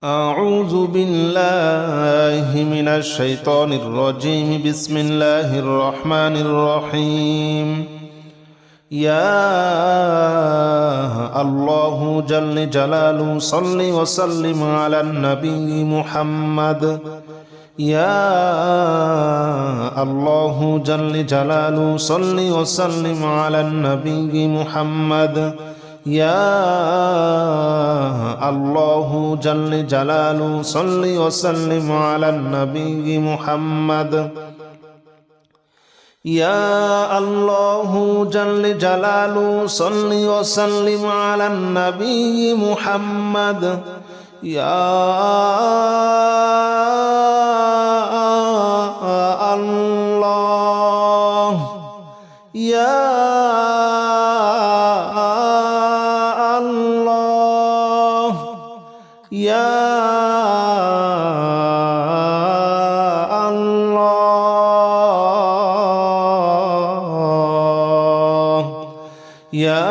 أعوذ بالله من الشيطان الرجيم. بسم الله الرحمن الرحيم. يا الله جل جلاله صل وسلم على النبي محمد. يا الله جل جلاله صل وسلم على النبي محمد. يا الله جل جلاله صل وسلم على النبي محمد. يا الله جل جلاله صل وسلم على النبي محمد. يا الله يا يا الله يا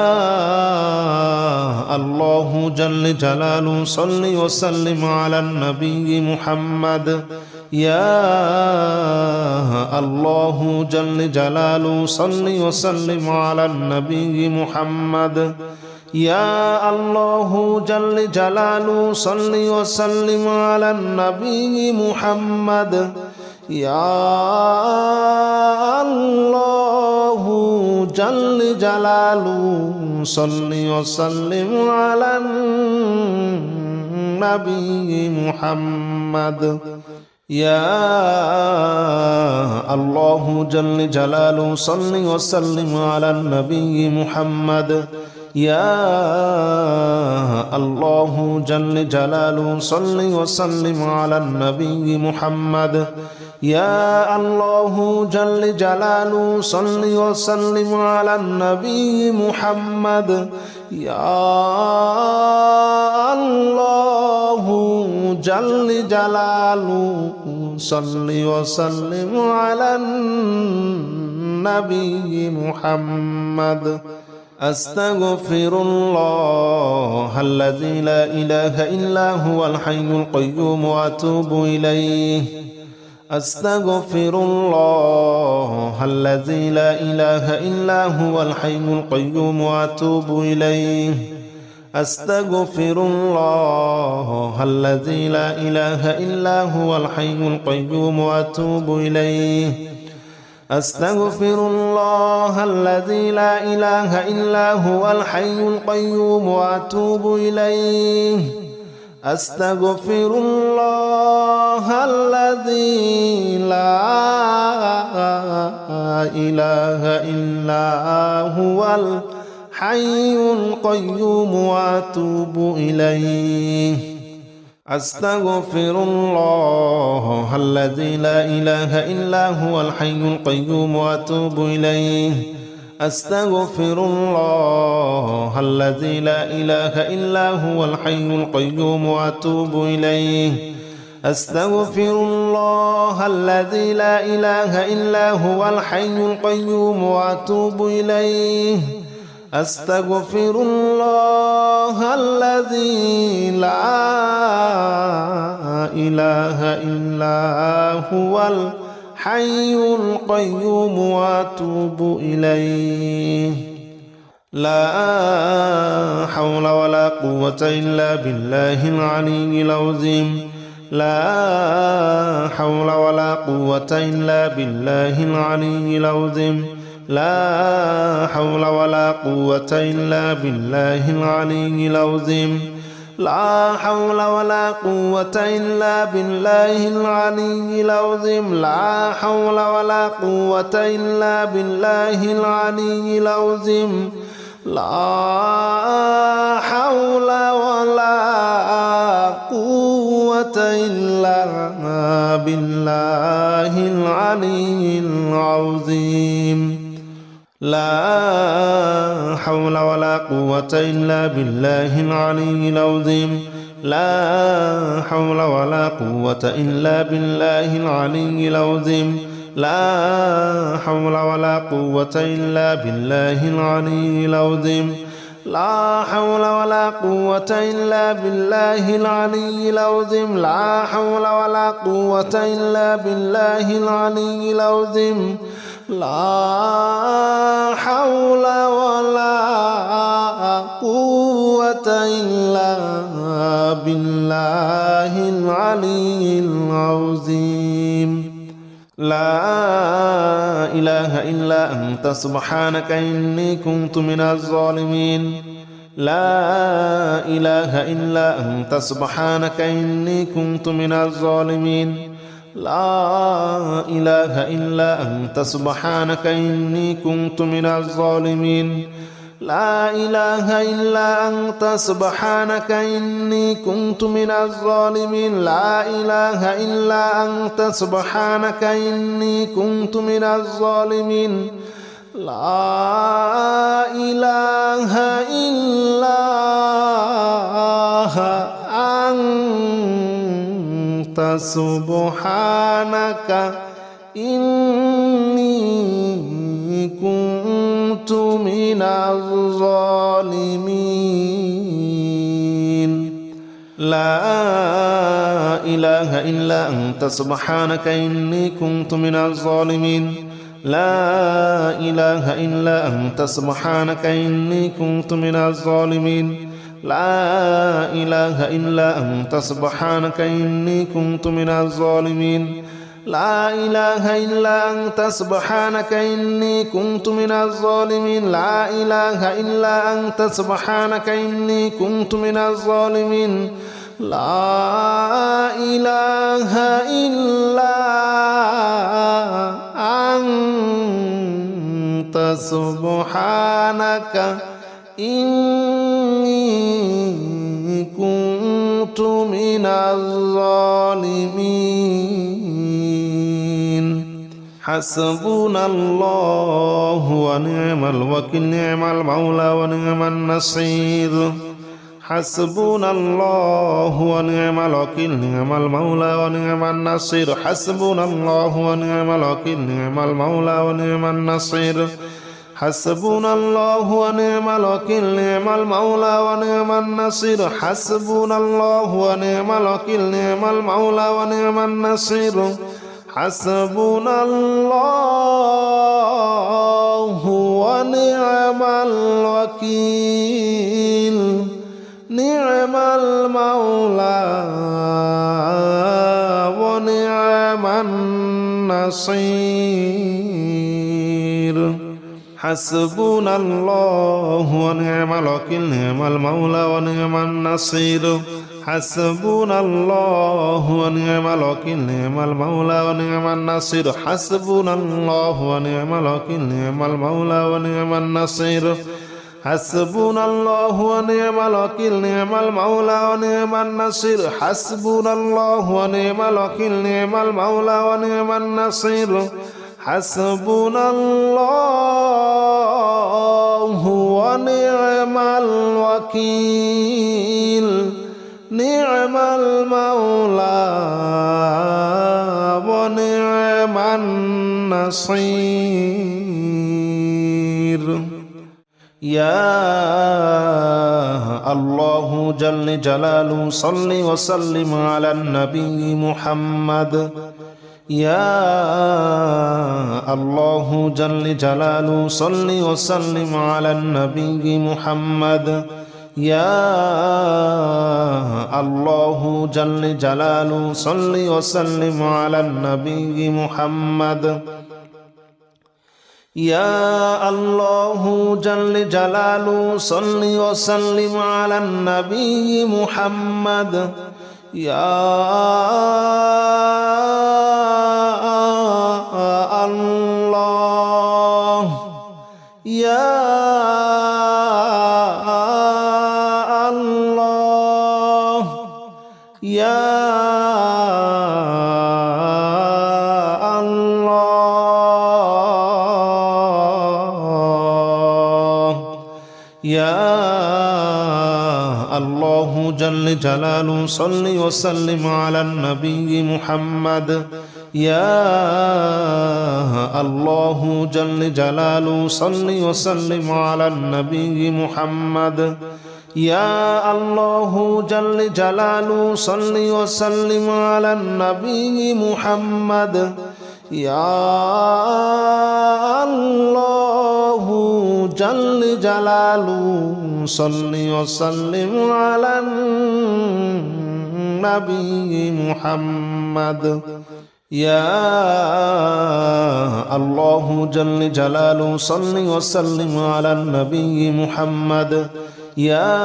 الله جل جلاله صل وسلم على النبي محمد. يا الله جل جلاله صل وسلم على النبي محمد. يا الله جل جلاله صل وسلم على النبي محمد. يا الله جل جلاله صل وسلم على النبي محمد. يا الله جل جلاله صل وسلم على النبي محمد. يا الله جل جلاله صل وسلم على النبي محمد. يا الله جل جلاله صل وسلم على النبي محمد. يا الله جل جلاله صل وسلم على النبي محمد. أستغفر الله الذي لا إله إلا هو الحي القيوم وأتوب إليه. أستغفر الله الذي لا إله إلا هو الحي القيوم وأتوب إليه. أستغفر الله الذي لا إله إلا هو الحي القيوم وأتوب إليه. أستغفر الله الذي لا إله إلا هو الحي القيوم وأتوب إليه. أستغفر الله الذي لا إله إلا هو الحي القيوم وأتوب إليه. أستغفر الله الذي لا إله إلا هو الحي القيوم وأتوب إليه. أستغفر الله الذي لا إله إلا هو الحي القيوم وأتوب إليه. أستغفر الله الذي لا إله إلا هو الحي القيوم وأتوب إليه. أستغفر الله الذي لا إله إلا هو الحي القيوم وأتوب إليه. لا حول ولا قوة إلا بالله العلي العظيم. لا حول ولا قوة إلا بالله العلي العظيم. لا حول ولا قوة إلا بالله العلي العظيم. لا حول ولا قوة إلا بالله العلي العظيم. لا حول ولا قوة إلا بالله العلي العظيم. لا حول ولا قوة إلا بالله العلي العظيم. لا حول ولا قوة إلا بالله العلي العظيم. لا حول ولا قوة إلا بالله العلي العظيم. لا حول ولا قوة إلا بالله العلي العظيم. لا حول ولا قوة إلا بالله العلي العظيم لا حول ولا قوة إلا بالله العلي العظيم لا حول ولا قوة إلا بالله العلي العظيم لا إله إلا أنت سبحانك إني كنت من الظالمين لا إله إلا أنت سبحانك إني كنت من الظالمين لا إله إلا أنت سبحانك إني كنت من الظالمين لا إله إلا أنت سبحانك إني كنت من الظالمين لا إله إلا أنت سبحانك إني كنت من الظالمين لا إله إلا أنت سبحانك إني كنت من الظالمين لا إله إلا أنت سبحانك إني كنت من الظالمين لا إله إلا أنت سبحانك إني كنت من الظالمين لا إله إلا أنت سبحانك إني كنت من الظالمين لا إله إلا أنت سبحانك إني كنت من الظالمين لا إله إلا أنت سبحانك إني كنت من الظالمين لا إله إلا أنت سبحانك إني كنت من الظالمين حسبنا الله ونعم الوكيل نعم المولى ونعم النصير حسبنا الله ونعم الوكيل نعم المولى ونعم النصير حسبنا الله ونعم الوكيل نعم المولى ونعم النصير حسبنا الله ونعم الوكيل نعم المولى ونعم النصير حسبنا الله ونعم الوكيل نعم المولى ونعم النصير حسبنا الله ونعم الوكيل نعم المولى ونعم النصير حسبنا الله ونعم الوكيل نعم المولى ونعم النصير حسبنا الله ونعم الوكيل نعم المولى ونعم النصير حسبنا الله ونعم الوكيل نعم المولى ونعم النصير حسبنا الله ونعم الوكيل نعم المولى ونعم النصير حسبنا الله ونعم الوكيل نعم المولى ونعم النصير حسبنا الله ونعم الوكيل نعم المولى ونعم النصير يا الله جل جلاله صل وسلم على النبي محمد يا الله جل جلاله صل وسلم على النبي محمد يا الله جل جلاله صل وسلم على النبي محمد يا الله جل جلاله صل وسلم على النبي محمد يا الله يا الله يا يا الله جل جلاله صل وسلم على النبي محمد يا الله جل جلاله صل وسلم على النبي محمد يا الله جل جلاله صل وسلم على النبي محمد يا الله جل جلاله صل وسلم على النبي محمد يا الله جل جلاله صل وسلم على النبي محمد يا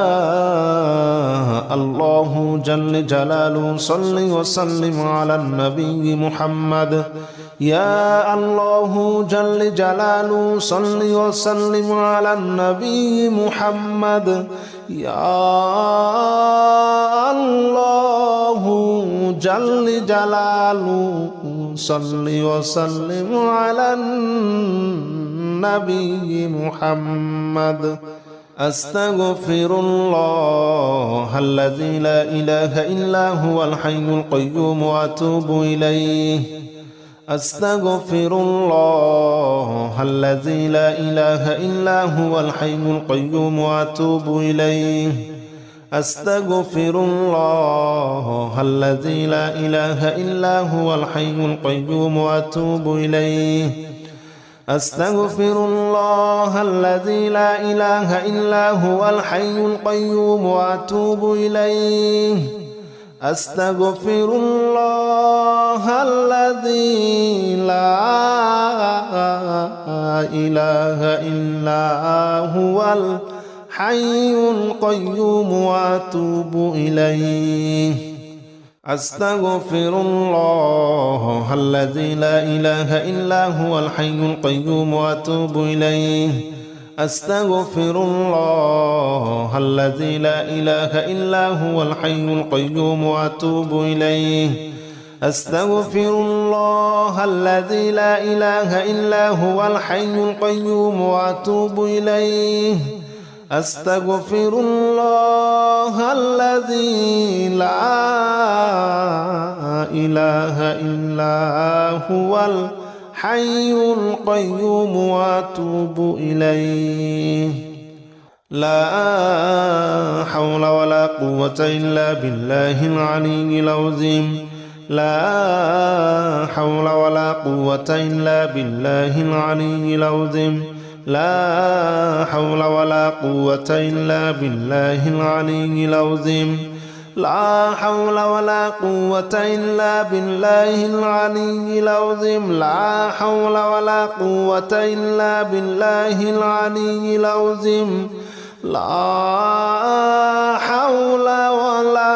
الله جل جلاله صل وسلم على النبي محمد يا الله جل جلاله صل وسلم على النبي محمد يا الله جل جلاله صل وسلم على النبي محمد أستغفر الله الذي لا إله إلا هو الحي القيوم وأتوب إليه أستغفر الله الذي لا إله إلا هو الحي القيوم وأتوب إليه أستغفر الله الذي لا إله إلا هو الحي القيوم وأتوب إليه أستغفر الله الذي لا إله إلا هو الحي القيوم وأتوب إليه أستغفر الله الذي لا إله إلا هو الحي القيوم وأتوب إليه أستغفر الله الذي لا إله إلا هو الحي القيوم وأتوب إليه أستغفر الله الذي لا إله إلا هو الحي القيوم وأتوب إليه أستغفر الله الذي لا إله إلا هو الحي القيوم وأتوب إليه أستغفر الله الذي لا إله إلا هو الحي القيوم وأتوب إليه لا حول ولا قوة إلا بالله العلي العظيم لا حول ولا قوة إلا بالله العلي العظيم لا حول ولا قوة إلا بالله العلي العظيم لا حول ولا قوة إلا بالله العلي العظيم لا حول ولا قوة إلا بالله العلي العظيم لا حول ولا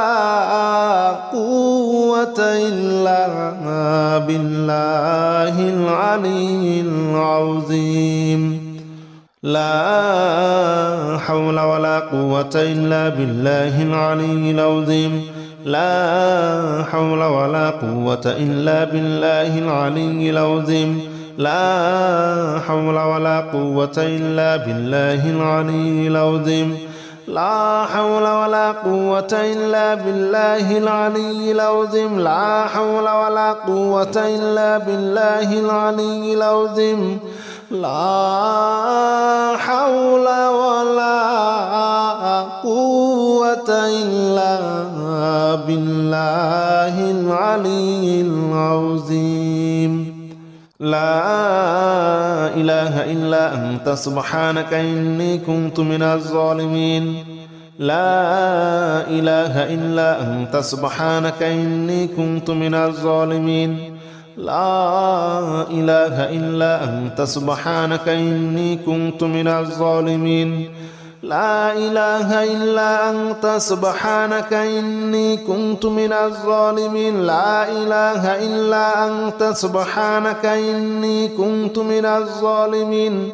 قوة إلا بالله العلي العظيم لا حول ولا قوة إلا بالله العلي العظيم لا حول ولا قوة إلا بالله العلي العظيم لا حول ولا قوة إلا بالله العلي العظيم لا حول ولا قوة إلا بالله العلي العظيم لا حول ولا قوة إلا بالله العلي العظيم لا حول ولا قوة إلا بالله العلي العظيم لا إله إلا أنت سبحانك إني كنت من الظالمين لا إله إلا أنت سبحانك إني كنت من الظالمين لا إله إلا أنت سبحانك إني كنت من الظالمين لا إله إلا أنت سبحانك إني كنت من الظالمين لا إله إلا أنت سبحانك إني كنت من الظالمين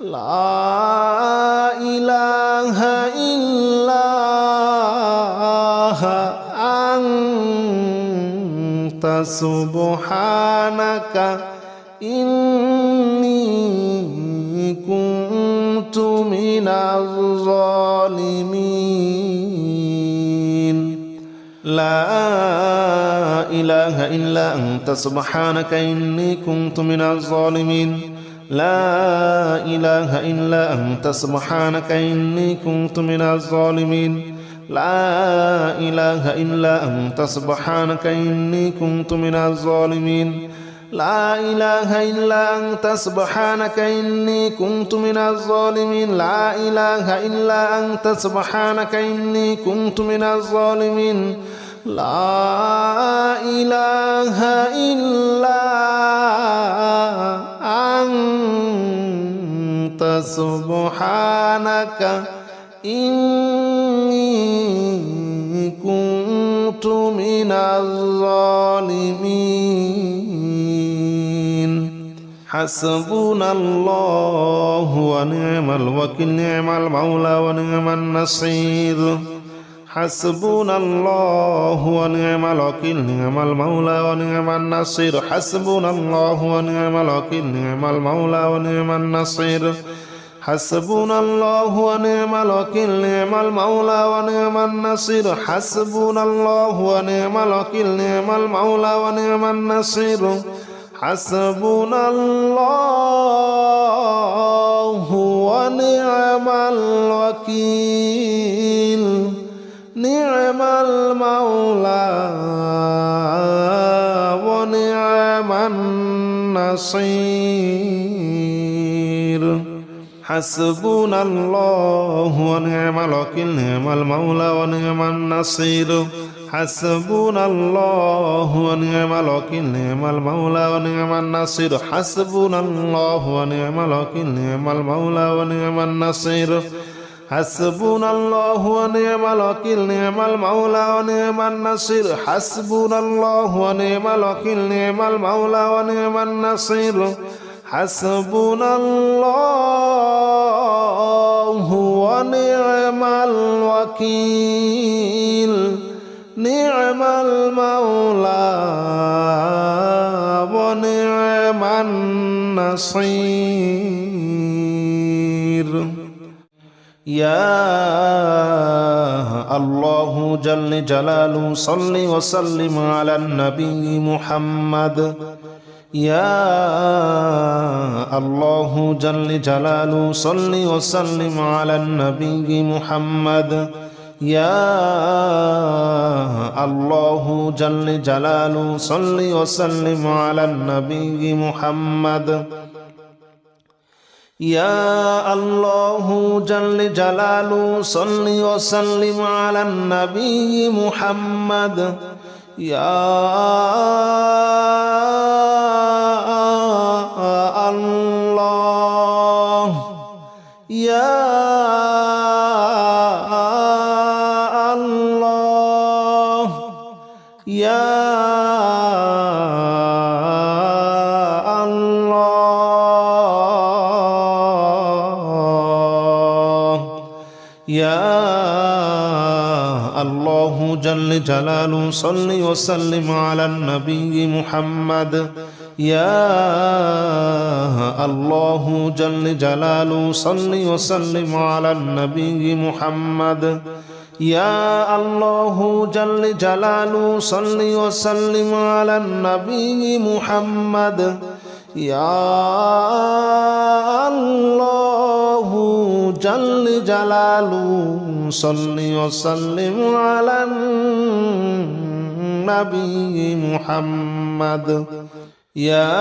لا إله إلا أنت سبحانك إني كنت من الظالمين لا إله إلا أنت سبحانك إني كنت من الظالمين لا إله إلا أنت سبحانك إني كنت من الظالمين لا إله إلا أنت سبحانك إني كنت من الظالمين لا إله إلا أنت سبحانك إني كنت من الظالمين لا إله إلا أنت سبحانك إني كنت من الظالمين لا إله إلا أنت سبحانك إني كنت من الظالمين حسبنا الله ونعم الوكيل نعم المولى ونعم النصير حسبنا الله ونعم الوكيل نعم المولى ونعم النصير حسبنا الله ونعم الوكيل نعم المولى ونعم النصير حسبنا الله ونعم الوكيل نعم المولى ونعم النصير حسبنا الله ونعم الوكيل نعم المولى ونعم النصير حسبنا الله ونعم الوكيل نعم المولى ونعم النصير حسبنا الله ونعم الوكيل نعم المولى ونعم النصير حسبنا الله ونعم الوكيل نعم المولى ونعم النصير حسبنا الله ونعم الوكيل نعم المولى ونعم النصير حسبنا الله ونعم الوكيل نعم المولى ونعم النصير حسبنا الله ونعم الوكيل نعم المولى ونعم النصير حسبنا الله ونعم الوكيل نعم المولى ونعم النصير يا الله جل جلاله صل وسلم على النبي محمد يا الله جل جلاله صل وسلم على النبي محمد يا الله جل جلاله صل وسلم على النبي محمد يا الله جل جلاله صل وسلم على النبي محمد يا الله يا الله يا يا الله جل جلاله صل وسلم على النبي محمد يا الله جل جلاله صل وسلم على النبي محمد يا الله جل جلاله صل وسلم على النبي محمد يا الله جل جلاله صل وسلم على النبي محمد يا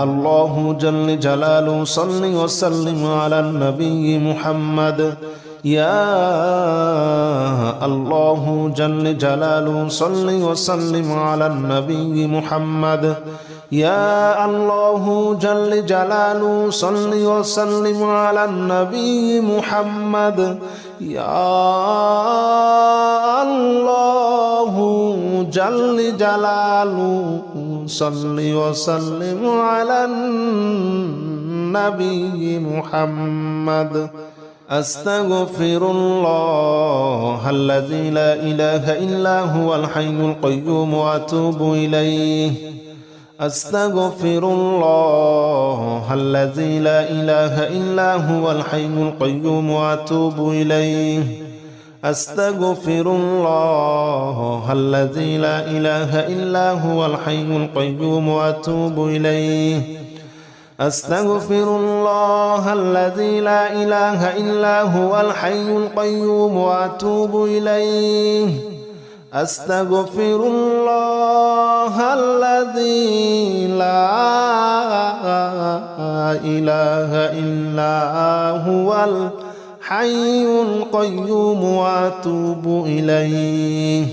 الله جل جلاله صل وسلم على النبي محمد يا الله جل جلاله صل وسلم على النبي محمد يا الله جل جلاله صل وسلم على النبي محمد يا الله جل جلاله صل وسلم على النبي محمد أستغفر الله الذي لا إله إلا هو الحي القيوم وأتوب إليه أستغفر الله الذي لا إله إلا هو الحي القيوم وأتوب إليه أستغفر الله الذي لا إله إلا هو الحي القيوم وأتوب إليه أستغفر الله الذي لا إله إلا هو الحي القيوم وأتوب إليه أستغفر الله الذي لا إله إلا هو الحي القيوم وأتوب إليه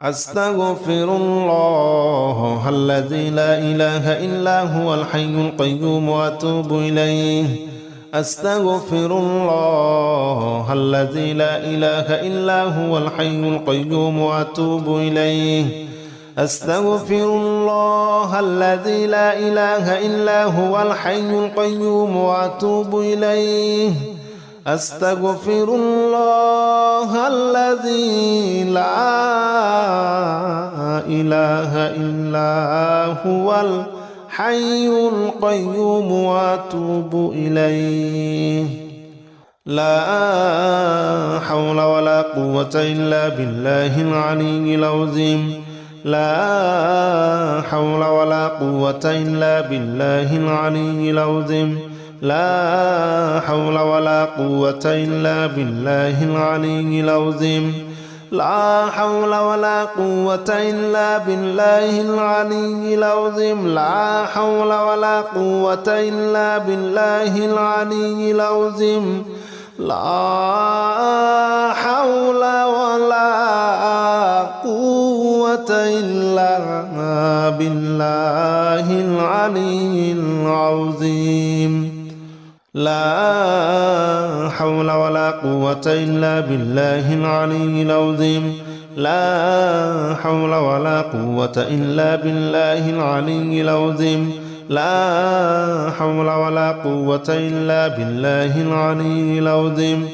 أستغفر الله الذي لا إله إلا هو الحي القيوم وأتوب إليه أستغفر الله الذي لا إله إلا هو الحي القيوم وأتوب إليه أستغفر الله الذي لا إله إلا هو الحي القيوم وأتوب إليه أستغفر الله الذي لا إله إلا هو الحي القيوم وأتوب إليه لا حول ولا قوة إلا بالله العلي العظيم لا حول ولا قوة إلا بالله العلي العظيم لا حول ولا قوة إلا بالله العلي العظيم لا حول ولا قوة إلا بالله العلي العظيم لا حول ولا قوة إلا بالله العلي العظيم لا حول ولا قوة إلا بالله العلي العظيم لا حول ولا قوة إلا بالله العلي العظيم لا حول ولا قوة إلا بالله العلي العظيم لا حول ولا قوة إلا بالله العلي العظيم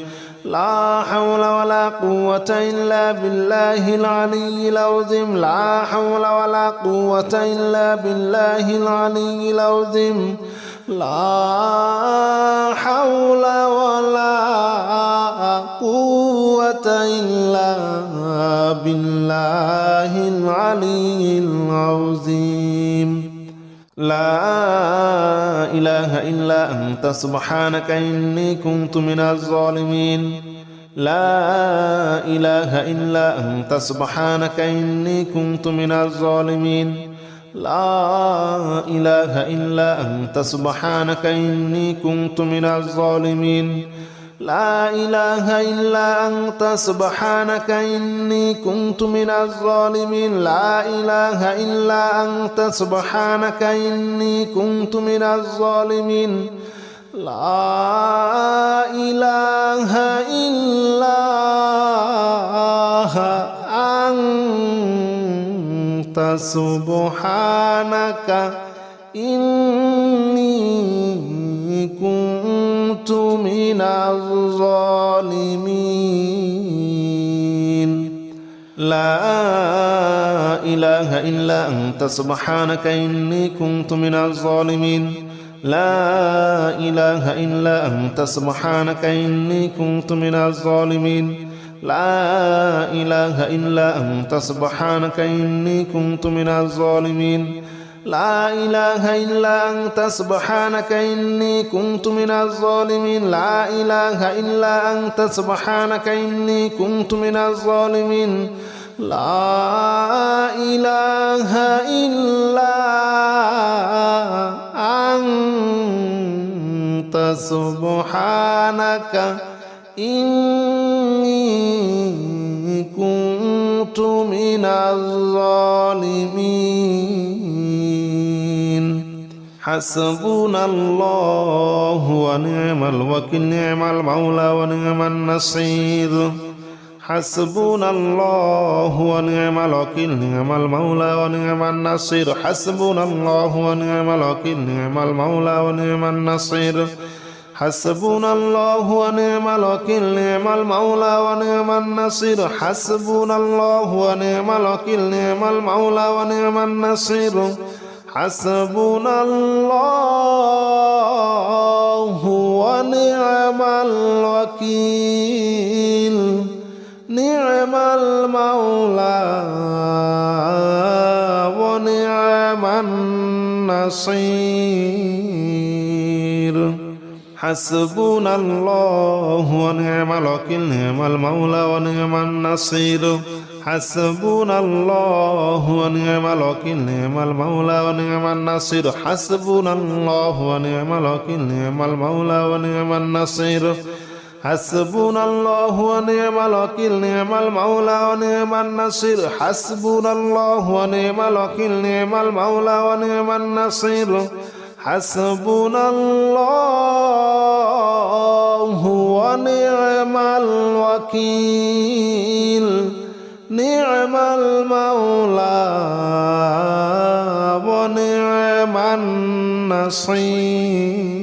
لا حول ولا قوة إلا بالله العلي العظيم لا حول ولا قوة إلا بالله العلي العظيم لا حول ولا قوة إلا بالله العلي العظيم لا إله إلا أنت سبحانك إني كنت من الظالمين لا إله إلا أنت سبحانك إني كنت من الظالمين لا إله إلا أنت سبحانك إني كنت من الظالمين لا إله إلا أنت سبحانك إني كنت من الظالمين لا إله إلا أنت سبحانك إني كنت من الظالمين لا إله إلا أنت سبحانك إني كنت من الظالمين لا إله إلا أنت سبحانك إني كنت من الظالمين لا إله إلا أنت سبحانك إني كنت من الظالمين لا إله إلا أنت سبحانك إني كنت من الظالمين لا إله إلا أنت سبحانك إني كنت من الظالمين لا إله إلا أنت سبحانك إني كنت من الظالمين لا إله إلا أنت سبحانك إني كنت من الظالمين حسبنا الله ونعم الوكيل نعم المولى ونعم النصير حسبنا الله ونعم الوكيل نعم المولى ونعم النصير حسبنا الله ونعم الوكيل نعم المولى ونعم النصير حسبنا الله ونعم الوكيل نعم المولى ونعم النصير حسبنا الله ونعم الوكيل نعم المولى ونعم النصير حسبنا الله ونعم الوكيل نعم المولى ونعم النصير حسبنا الله ونعم الوكيل نعم المولى ونعم النصير حسبنا الله ونعم الوكيل نعم المولى ونعم النصير حسبنا الله ونعم الوكيل نعم المولى ونعم النصير حسبنا الله ونعم الوكيل نعم المولى ونعم النصير حسبنا الله ونعم الوكيل نعم المولى ونعم النصير حسبنا الله ونعم الوكيل نعم المولى ونعم النصير